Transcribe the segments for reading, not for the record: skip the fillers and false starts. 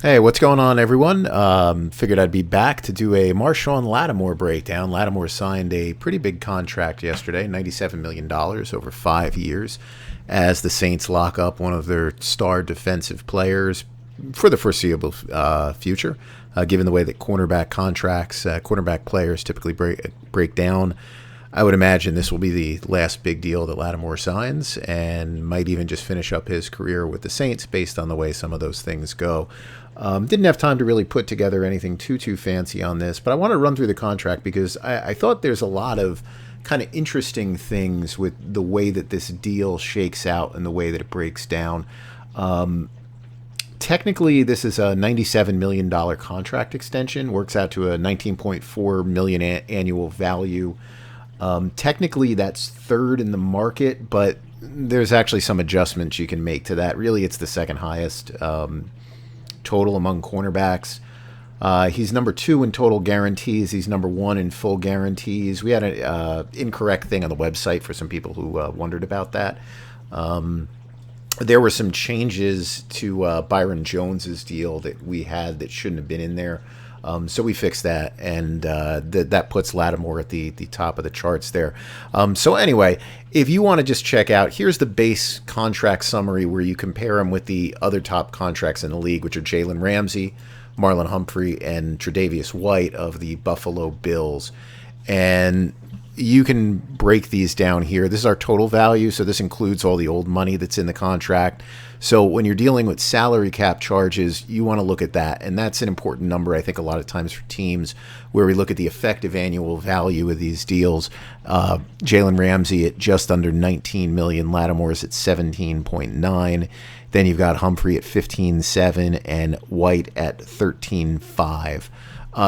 Hey, what's going on, everyone? Figured I'd be back to do a Marshon Lattimore breakdown. Lattimore signed a pretty big contract yesterday, $97 million over 5 years, as the Saints lock up one of their star defensive players for the foreseeable future, given the way that cornerback players typically break down. I would imagine this will be the last big deal that Lattimore signs, and might even just finish up his career with the Saints based on the way some of those things go. Didn't have time to really put together anything too fancy on this, but I want to run through the contract because I thought there's a lot of kind of interesting things with the way that this deal shakes out and the way that it breaks down. Technically, this is a $97 million contract extension, works out to a $19.4 million annual value. Technically, that's third in the market, but there's actually some adjustments you can make to that. Really, it's the second highest total among cornerbacks. He's number 2 in total guarantees. He's number 1 in full guarantees. We had an incorrect thing on the website for some people who wondered about that. There were some changes to Byron Jones's deal that we had that shouldn't have been in there. So we fixed that, and that puts Lattimore at the top of the charts there. So anyway, if you want to just check out, here's the base contract summary where you compare him with the other top contracts in the league, which are Jalen Ramsey, Marlon Humphrey, and Tre'Davious White of the Buffalo Bills. And you can break these down here. This is our total value, so this includes all the old money that's in the contract. So when you're dealing with salary cap charges, you want to look at that, and that's an important number, I think, a lot of times for teams, where we look at the effective annual value of these deals. Jalen Ramsey at just under $19 million, Lattimore's at $17.9. Then you've got Humphrey at $15.7 and White at $13.5.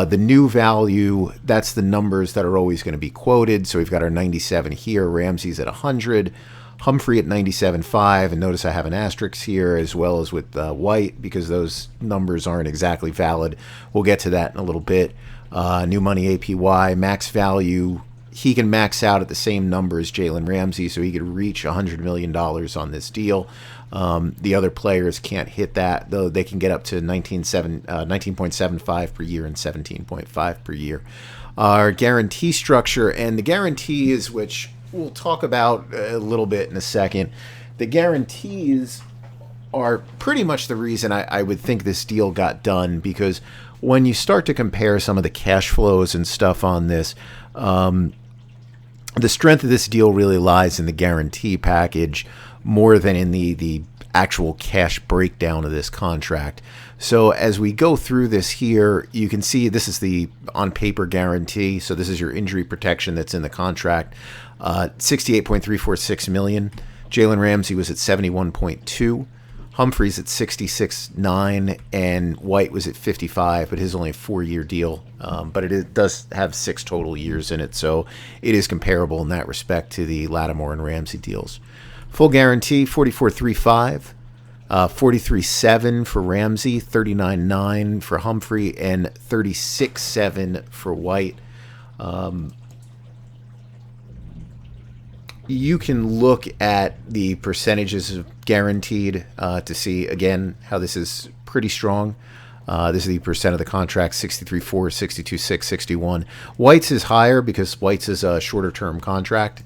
The new value, that's the numbers that are always going to be quoted. So we've got our 97 here, Ramsey's at 100, Humphrey at 97.5, and notice I have an asterisk here as well as with White because those numbers aren't exactly valid. We'll get to that in a little bit. New money APY, max value, he can max out at the same number as Jalen Ramsey, so he could reach $100 million on this deal. The other players can't hit that, though they can get up to 19.75 per year and 17.5 per year. Our guarantee structure, and the guarantees, which we'll talk about a little bit in a second, the guarantees are pretty much the reason I would think this deal got done, because when you start to compare some of the cash flows and stuff on this, the strength of this deal really lies in the guarantee package more than in the actual cash breakdown of this contract. So as we go through this here, you can see this is the on paper guarantee. So this is your injury protection that's in the contract. $68.346 million. Jalen Ramsey was at 71.2. Humphrey's at 66.9, and White was at 55, but his only a 4-year deal. But it does have 6 total years in it, so it is comparable in that respect to the Lattimore and Ramsey deals. Full guarantee, 44.35, 43.7 for Ramsey, 39.9 for Humphrey, and 36.7 for White. You can look at the percentages of guaranteed to see, again, how this is pretty strong. This is the percent of the contract, 63.4, 62.6, 61. White's is higher because White's is a shorter-term contract,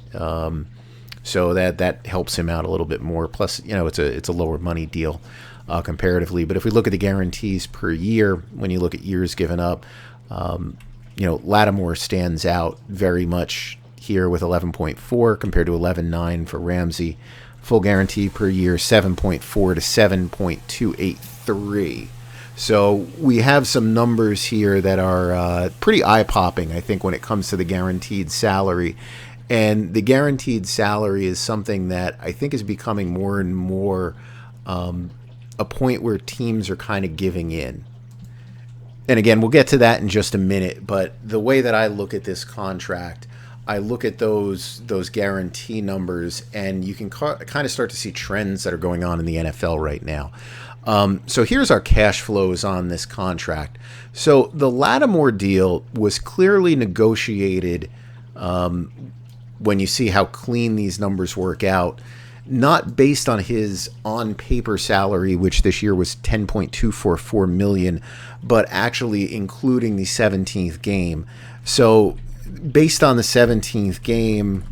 so that helps him out a little bit more. Plus, it's a lower money deal comparatively. But if we look at the guarantees per year, when you look at years given up, Lattimore stands out very much here with 11.4 compared to 11.9 for Ramsey. Full guarantee per year, 7.4 to 7.283. So we have some numbers here that are pretty eye-popping, I think, when it comes to the guaranteed salary. And the guaranteed salary is something that I think is becoming more and more a point where teams are kind of giving in. And again, we'll get to that in just a minute, but the way that I look at this contract, I look at those guarantee numbers, and you can kind of start to see trends that are going on in the NFL right now. So here's our cash flows on this contract. So the Lattimore deal was clearly negotiated when you see how clean these numbers work out. not based on his on-paper salary, which this year was $10.244 million, but actually including the 17th game. So based on the 17th game,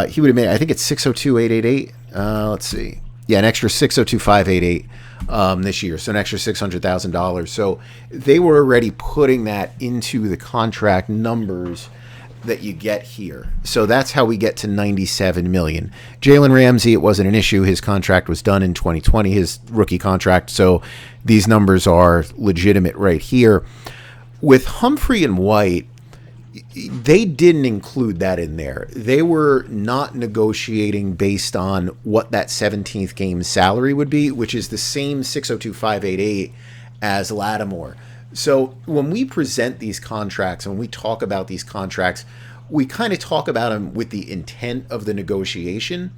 he would have made, I think it's 602,888. Let's see. Yeah, an extra 602,588 this year, so an extra $600,000. So they were already putting that into the contract numbers that you get here. So that's how we get to $97 million. Jalen Ramsey, it wasn't an issue. His contract was done in 2020, his rookie contract. So these numbers are legitimate right here. With Humphrey and White, they didn't include that in there. They were not negotiating based on what that 17th game salary would be, which is the same 602,588 as Lattimore. So when we present these contracts, when we talk about these contracts, we kind of talk about them with the intent of the negotiation,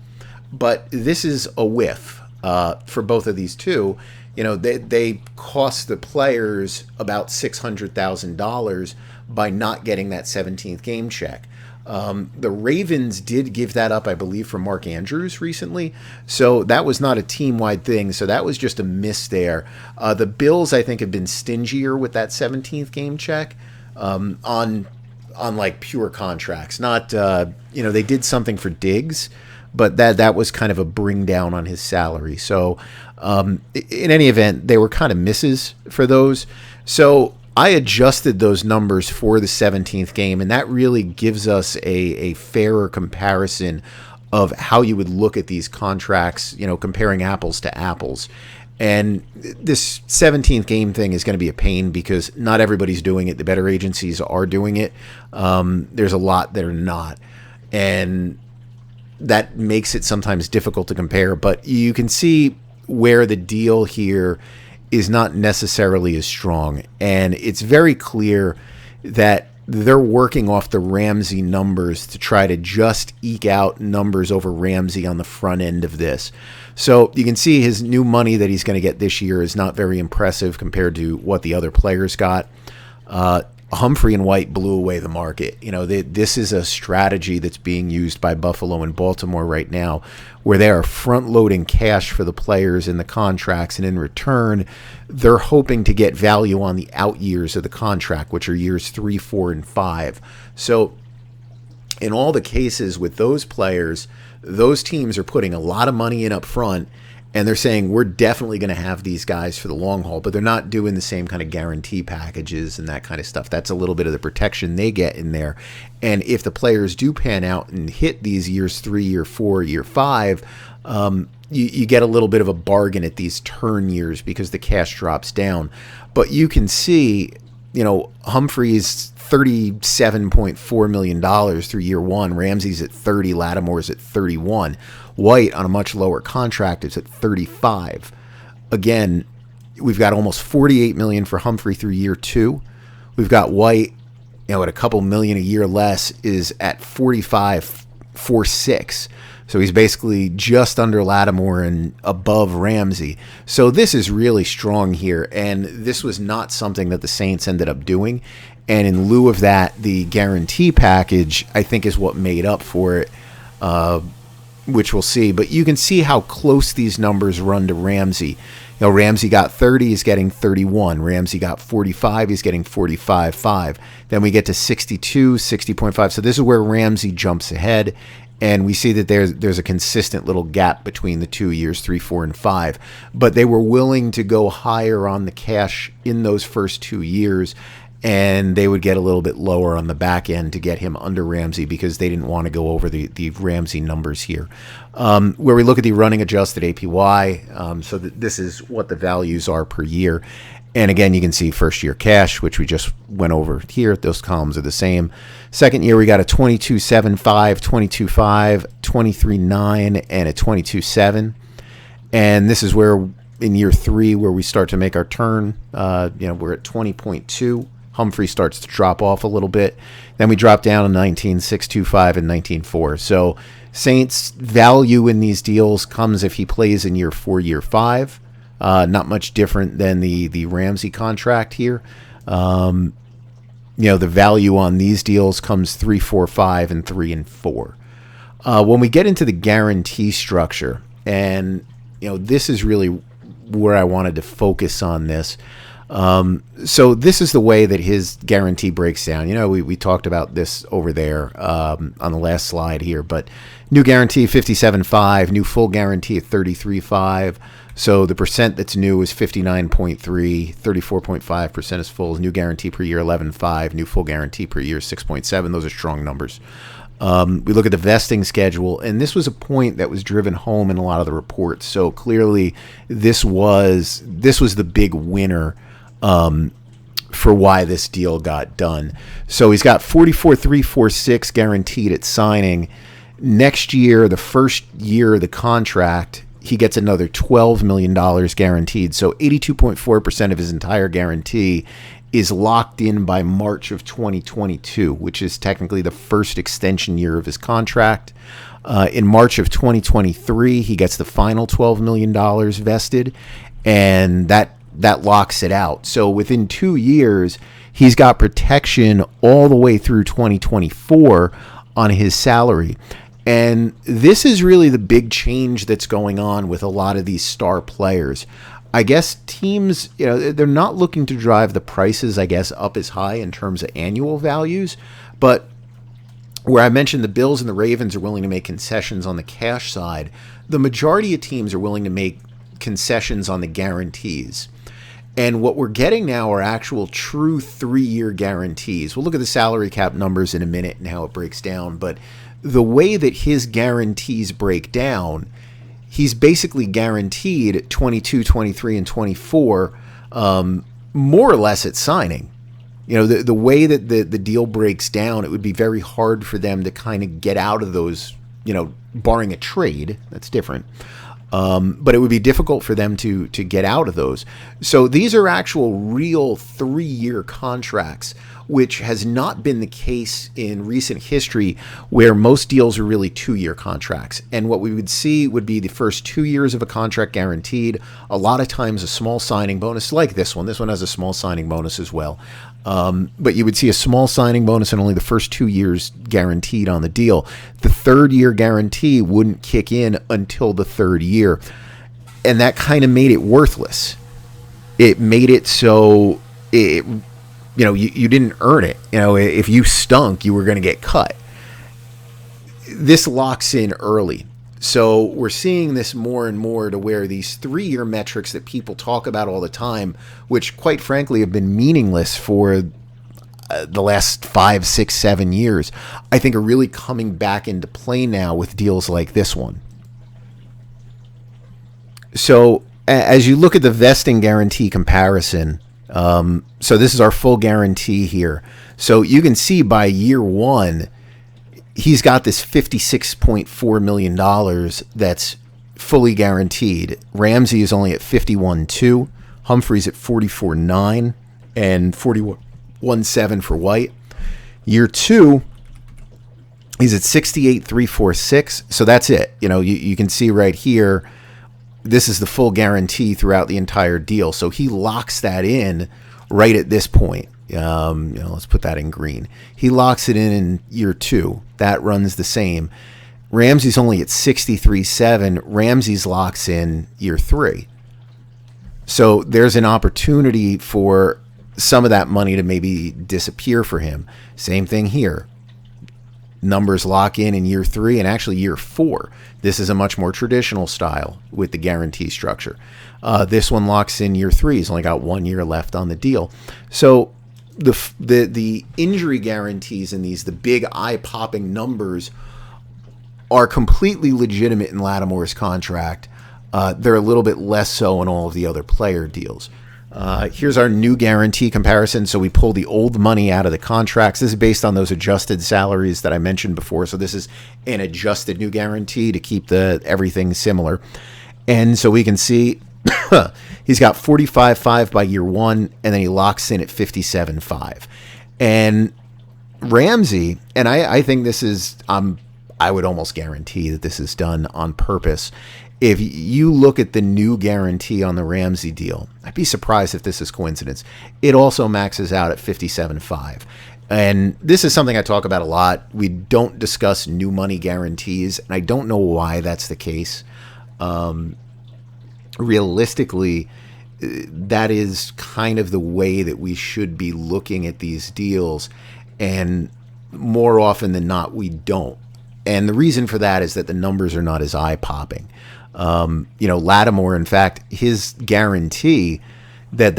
but this is a whiff for both of these two. You know, they cost the players about $600,000 by not getting that 17th game check. The Ravens did give that up, I believe, for Mark Andrews recently. So that was not a team-wide thing. So that was just a miss there. The Bills, I think, have been stingier with that 17th game check on like pure contracts. Not, they did something for Diggs, but that was kind of a bring down on his salary. So in any event, they were kind of misses for those. So I adjusted those numbers for the 17th game, and that really gives us a fairer comparison of how you would look at these contracts, comparing apples to apples. And this 17th game thing is going to be a pain because not everybody's doing it. The better agencies are doing it. There's a lot that are not. And that makes it sometimes difficult to compare. But you can see where the deal here is not necessarily as strong. And it's very clear that they're working off the Ramsey numbers to try to just eke out numbers over Ramsey on the front end of this. So you can see his new money that he's going to get this year is not very impressive compared to what the other players got. Humphrey and White blew away the market. This is a strategy that's being used by Buffalo and Baltimore right now, where they are front-loading cash for the players in the contracts, and in return, they're hoping to get value on the out years of the contract, which are years 3, 4, and 5. So in all the cases with those players, those teams are putting a lot of money in up front, and they're saying, we're definitely going to have these guys for the long haul, but they're not doing the same kind of guarantee packages and that kind of stuff. That's a little bit of the protection they get in there. And if the players do pan out and hit these years 3, year 4, year 5, you get a little bit of a bargain at these turn years because the cash drops down. But you can see, Humphrey's $37.4 million through year 1. Ramsey's at 30, Lattimore's at 31. White, on a much lower contract, is at 35. Again, we've got almost $48 million for Humphrey through year 2. We've got White, at a couple million a year less, is at 45.46. So he's basically just under Lattimore and above Ramsey. So this is really strong here, and this was not something that the Saints ended up doing. And in lieu of that, the guarantee package, I think, is what made up for it, which we'll see. But you can see how close these numbers run to Ramsey. Ramsey got 30, he's getting 31. Ramsey got 45, he's getting 45.5. Then we get to 62, 60.5. So this is where Ramsey jumps ahead. And we see that there's a consistent little gap between the 2 years, 3, 4, and 5. But they were willing to go higher on the cash in those first 2 years, and they would get a little bit lower on the back end to get him under Ramsey because they didn't want to go over the Ramsey numbers here. Where we look at the running adjusted APY, so that this is what the values are per year. And again, you can see first year cash, which we just went over here. Those columns are the same. Second year, we got a 22.75, 22.5, 23.9, and a 22.7. And this is where in year 3, where we start to make our turn, we're at 20.2. Humphrey starts to drop off a little bit. Then we drop down to 19.625 and 19.4. So Saints' value in these deals comes if he plays in year 4, year 5. Not much different than the Ramsey contract here. The value on these deals comes 3, 4, 5, and 3 and 4. When we get into the guarantee structure, and this is really where I wanted to focus on this. So this is the way that his guarantee breaks down. We talked about this over there on the last slide here, but new guarantee 57.5, new full guarantee at 33.5. So the percent that's new is 59.3, 34.5% is full. New guarantee per year 11.5, new full guarantee per year 6.7. Those are strong numbers. We look at the vesting schedule, and this was a point that was driven home in a lot of the reports. So clearly, this was the big winner for why this deal got done. So he's got 44,346 guaranteed at signing. Next year, the first year of the contract, he gets another $12 million guaranteed. So 82.4% of his entire guarantee is locked in by March of 2022, which is technically the first extension year of his contract. In March of 2023, he gets the final $12 million vested, and that locks it out. So within 2 years, he's got protection all the way through 2024 on his salary. And this is really the big change that's going on with a lot of these star players. I guess teams, they're not looking to drive the prices, up as high in terms of annual values. But where I mentioned the Bills and the Ravens are willing to make concessions on the cash side, the majority of teams are willing to make concessions on the guarantees. And what we're getting now are actual true 3-year guarantees. We'll look at the salary cap numbers in a minute and how it breaks down. But the way that his guarantees break down, he's basically guaranteed 22, 23, and 24 more or less at signing. The way that the deal breaks down, it would be very hard for them to kind of get out of those, barring a trade. That's different. But it would be difficult for them to get out of those. So these are actual real 3-year contracts, which has not been the case in recent history, where most deals are really 2-year contracts. And what we would see would be the first 2 years of a contract guaranteed, a lot of times a small signing bonus like this one. This one has a small signing bonus as well. But you would see a small signing bonus and only the first 2 years guaranteed on the deal. The 3rd year guarantee wouldn't kick in until the 3rd year. And that kind of made it worthless. It made it so you didn't earn it. If you stunk, you were going to get cut. This locks in early. So we're seeing this more and more to where these 3-year metrics that people talk about all the time, which quite frankly have been meaningless for the last 5, 6, 7 years, I think are really coming back into play now with deals like this one. So as you look at the vesting guarantee comparison, so this is our full guarantee here. So you can see by year 1, he's got this $56.4 million that's fully guaranteed. Ramsey is only at 51.2, Humphrey's at 44.9, and 41.7 for White. Year 2, he's at 68.346. So that's it. You can see right here, this is the full guarantee throughout the entire deal. So he locks that in right at this point. Let's put that in green. He locks it in year 2. That runs the same. Ramsey's only at 63.7. Ramsey's locks in year 3. So there's an opportunity for some of that money to maybe disappear for him. Same thing here. Numbers lock in year 3 and actually year 4. This is a much more traditional style with the guarantee structure. This one locks in year 3. He's only got 1 year left on the deal. So the injury guarantees in these, the big eye-popping numbers, are completely legitimate in Lattimore's contract. They're a little bit less so in all of the other player deals. Here's our new guarantee comparison. So we pull the old money out of the contracts. This is based on those adjusted salaries that I mentioned before. So this is an adjusted new guarantee to keep everything similar. And so we can see he's got 45.5 by year 1, and then he locks in at 57.5. And Ramsey, and I think this is, I would almost guarantee that this is done on purpose, if you look at the new guarantee on the Ramsey deal, I'd be surprised if this is coincidence. It also maxes out at 57.5. And this is something I talk about a lot. We don't discuss new money guarantees, and I don't know why that's the case. Realistically, that is kind of the way that we should be looking at these deals, and more often than not, we don't. And the reason for that is that the numbers are not as eye-popping. Lattimore, in fact, his guarantee that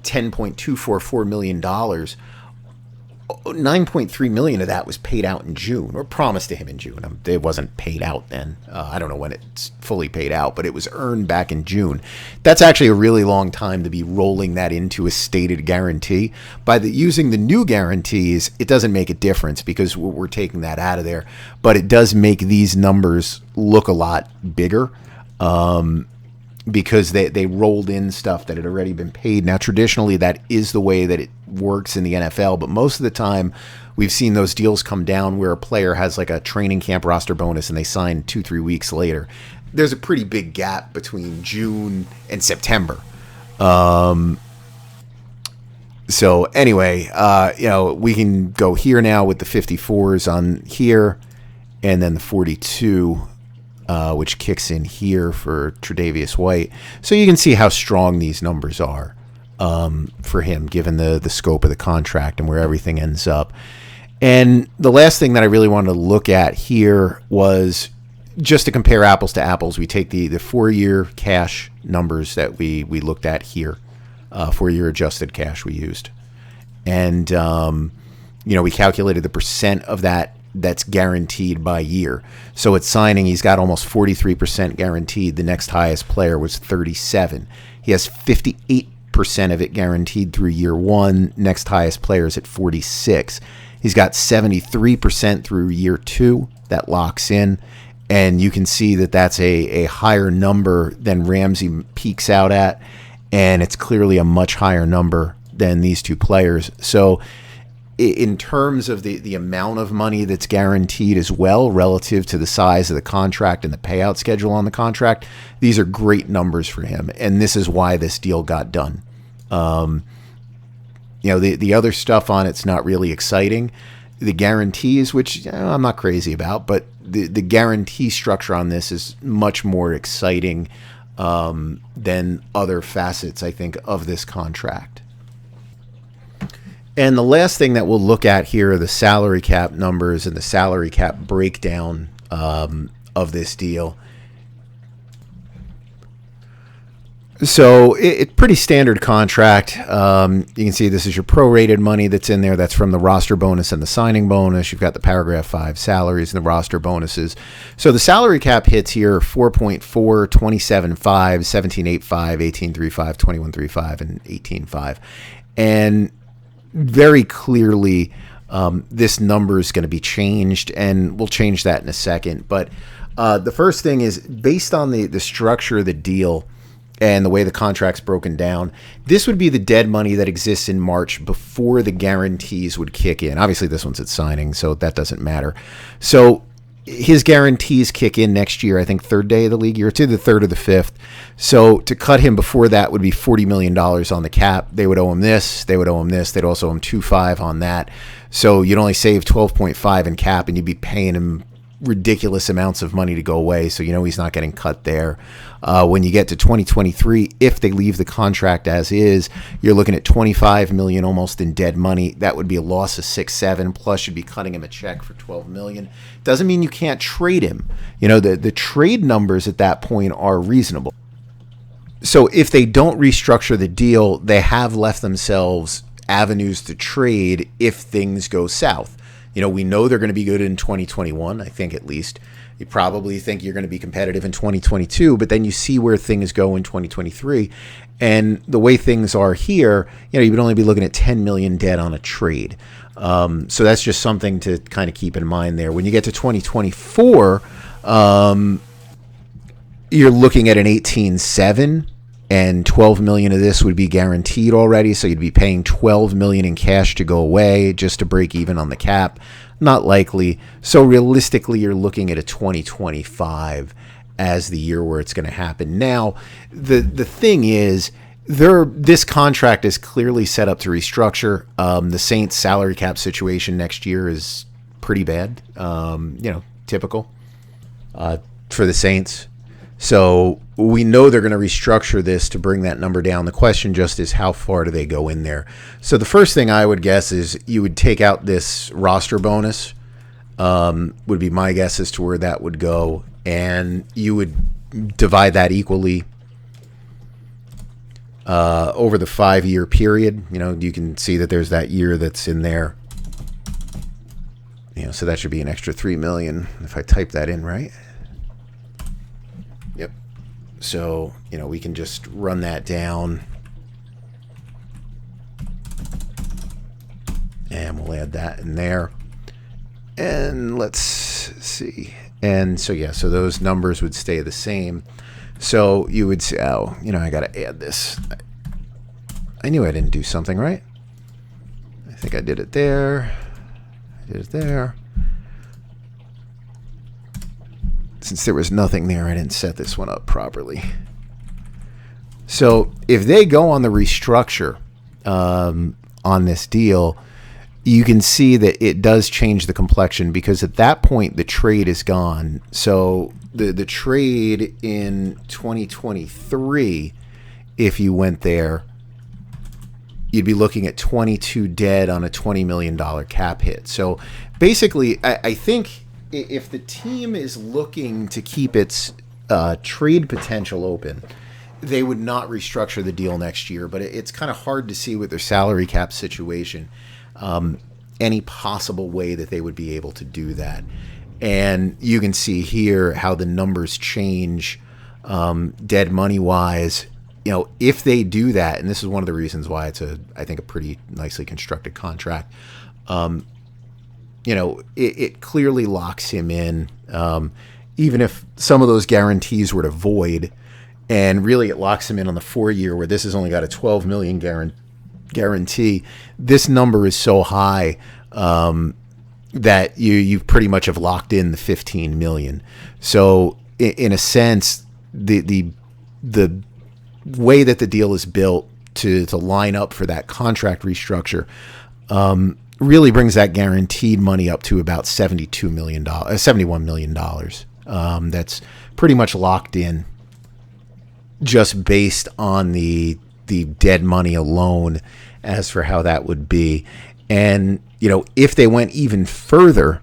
$10.244 million, $9.3 million of that was paid out in June, or promised to him in June. It wasn't paid out then. I don't know when it's fully paid out, but it was earned back in June. That's actually a really long time to be rolling that into a stated guarantee. Using the new guarantees, it doesn't make a difference because we're taking that out of there, but it does make these numbers look a lot bigger. Because they rolled in stuff that had already been paid. Now, traditionally, that is the way that it works in the NFL, but most of the time, we've seen those deals come down where a player has like a training camp roster bonus and they sign 2-3 weeks later. There's a pretty big gap between June and September. So anyway, we can go here now with the 54s on here, and then the 42. Which kicks in here for Tre'Davious White. So you can see how strong these numbers are for him, given the scope of the contract and where everything ends up. And the last thing that I really wanted to look at here was just to compare apples to apples. We take the 4-year cash numbers that we looked at here, 4-year adjusted cash we used. And, we calculated the percent of that's guaranteed by year. So at signing, he's got almost 43% guaranteed. The next highest player was 37. He has 58% of it guaranteed through year one. Next highest player is at 46. He's got 73% through year two. That locks in. And you can see that that's a higher number than Ramsey peaks out at. And it's clearly a much higher number than these two players. So in terms of the amount of money that's guaranteed as well, relative to the size of the contract and the payout schedule on the contract, these are great numbers for him. And this is why this deal got done. The other stuff on it's not really exciting. The guarantees, which I'm not crazy about, but the guarantee structure on this is much more exciting than other facets, I think, of this contract. And the last thing that we'll look at here are the salary cap numbers and the salary cap breakdown of this deal. So it's pretty standard contract. You can see this is your prorated money that's in there. That's from the roster bonus and the signing bonus. You've got the paragraph 5 salaries and the roster bonuses. So the salary cap hits here 4.4, 27.5, 17.85, 18.35, 21.35, and 18.5. And very clearly, this number is going to be changed, and we'll change that in a second. But the first thing is, based on the structure of the deal and the way the contract's broken down, this would be the dead money that exists in March before the guarantees would kick in. Obviously, this one's at signing, so that doesn't matter. So his guarantees kick in next year, I think third day of the league year, to the third or the fifth. So to cut him before that would be $40 million on the cap. They would owe him this. They would owe him this. They'd also owe him 2.5 on that. So you'd only save 12.5 in cap, and you'd be paying him ridiculous amounts of money to go away. So he's not getting cut there. When you get to 2023, if they leave the contract as is, you're looking at $25 million almost in dead money. That would be a loss of 6-7. Plus, you'd be cutting him a check for $12 million. Doesn't mean you can't trade him. The trade numbers at that point are reasonable. So if they don't restructure the deal, they have left themselves avenues to trade if things go south. We know they're going to be good in 2021, I think at least. You probably think you're going to be competitive in 2022, but then you see where things go in 2023. And the way things are here, you would only be looking at $10 million dead on a trade. So that's just something to kind of keep in mind there. When you get to 2024, you're looking at an 18.7, and $12 million of this would be guaranteed already. So you'd be paying $12 million in cash to go away just to break even on the cap. Not likely. So realistically, you're looking at a 2025 as the year where it's going to happen. Now, the thing is, this contract is clearly set up to restructure. The Saints' salary cap situation next year is pretty bad. Typical for the Saints. So we know they're going to restructure this to bring that number down. The question just is, how far do they go in there? So the first thing I would guess is you would take out this roster bonus, would be my guess as to where that would go. And you would divide that equally over the 5-year period. You can see that there's that year that's in there. So that should be an extra $3 million if I type that in right. Yep. So, we can just run that down. And we'll add that in there. And let's see. And so, so those numbers would stay the same. So you would say, I got to add this. I knew I didn't do something right. I think I did it there. I did it there. Since there was nothing there, I didn't set this one up properly. So if they go on the restructure on this deal, you can see that it does change the complexion, because at that point the trade is gone. So the trade in 2023, if you went there, you'd be looking at 22 dead on a $20 million cap hit. So basically, I think if the team is looking to keep its trade potential open, they would not restructure the deal next year. But it's kind of hard to see with their salary cap situation any possible way that they would be able to do that. And you can see here how the numbers change dead money wise. If they do that, and this is one of the reasons why it's I think a pretty nicely constructed contract. It clearly locks him in, even if some of those guarantees were to void, and really it locks him in on the 4-year, where this has only got a $12 million guarantee. This number is so high that you pretty much have locked in the $15 million. So in a sense, the way that the deal is built to line up for that contract restructure really brings that guaranteed money up to about $71 million. That's pretty much locked in just based on the dead money alone as for how that would be. And, if they went even further,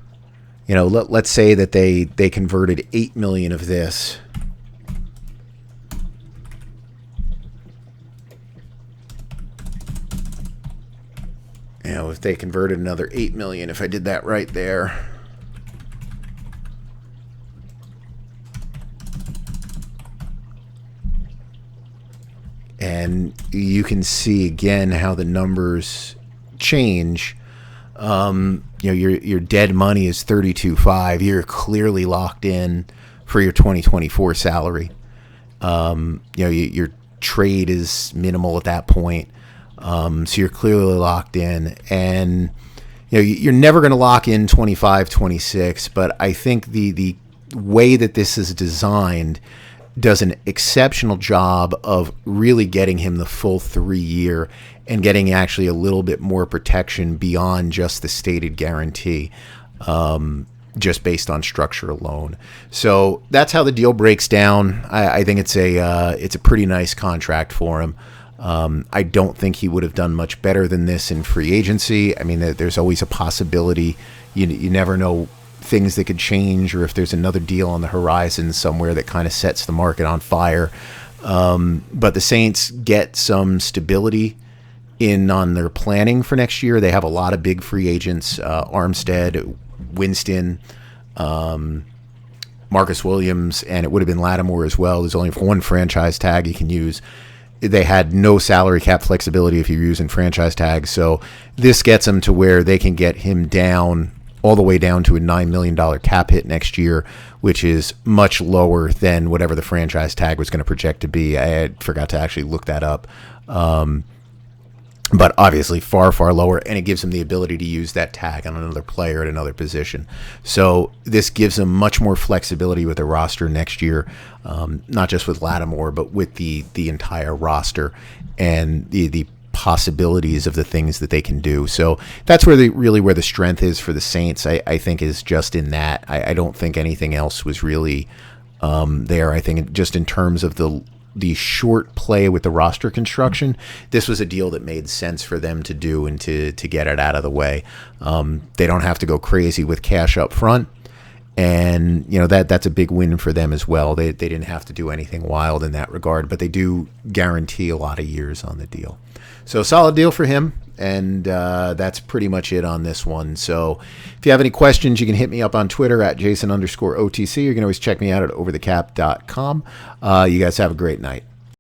let's say that they converted 8 million of this. If they converted another 8 million, if I did that right there. And you can see again how the numbers change. Your dead money is 32.5. You're clearly locked in for your 2024 salary. Your trade is minimal at that point. So you're clearly locked in, and you're never going to lock in 25, 26. But I think the way that this is designed does an exceptional job of really getting him the full 3-year and getting actually a little bit more protection beyond just the stated guarantee, just based on structure alone. So that's how the deal breaks down. I think it's a pretty nice contract for him. I don't think he would have done much better than this in free agency. I mean, there's always a possibility. You never know things that could change, or if there's another deal on the horizon somewhere that kind of sets the market on fire. But the Saints get some stability in on their planning for next year. They have a lot of big free agents, Armstead, Winston, Marcus Williams, and it would have been Lattimore as well. There's only one franchise tag you can use. They had no salary cap flexibility if you're using franchise tags. So this gets them to where they can get him down all the way down to a $9 million cap hit next year, which is much lower than whatever the franchise tag was going to project to be. I forgot to actually look that up. but obviously far, far lower, and it gives him the ability to use that tag on another player at another position. So this gives him much more flexibility with the roster next year, not just with Lattimore, but with the entire roster and the possibilities of the things that they can do. So that's where where the strength is for the Saints, I think, is just in that. I don't think anything else was really there. I think just in terms of the short play with the roster construction, this was a deal that made sense for them to do and to get it out of the way. They don't have to go crazy with cash up front, and that's a big win for them as well. They didn't have to do anything wild in that regard, but they do guarantee a lot of years on the deal. So solid deal for him, and that's pretty much it on this one. So if you have any questions, you can hit me up on Twitter at Jason_OTC. You can always check me out at overthecap.com. You guys have a great night.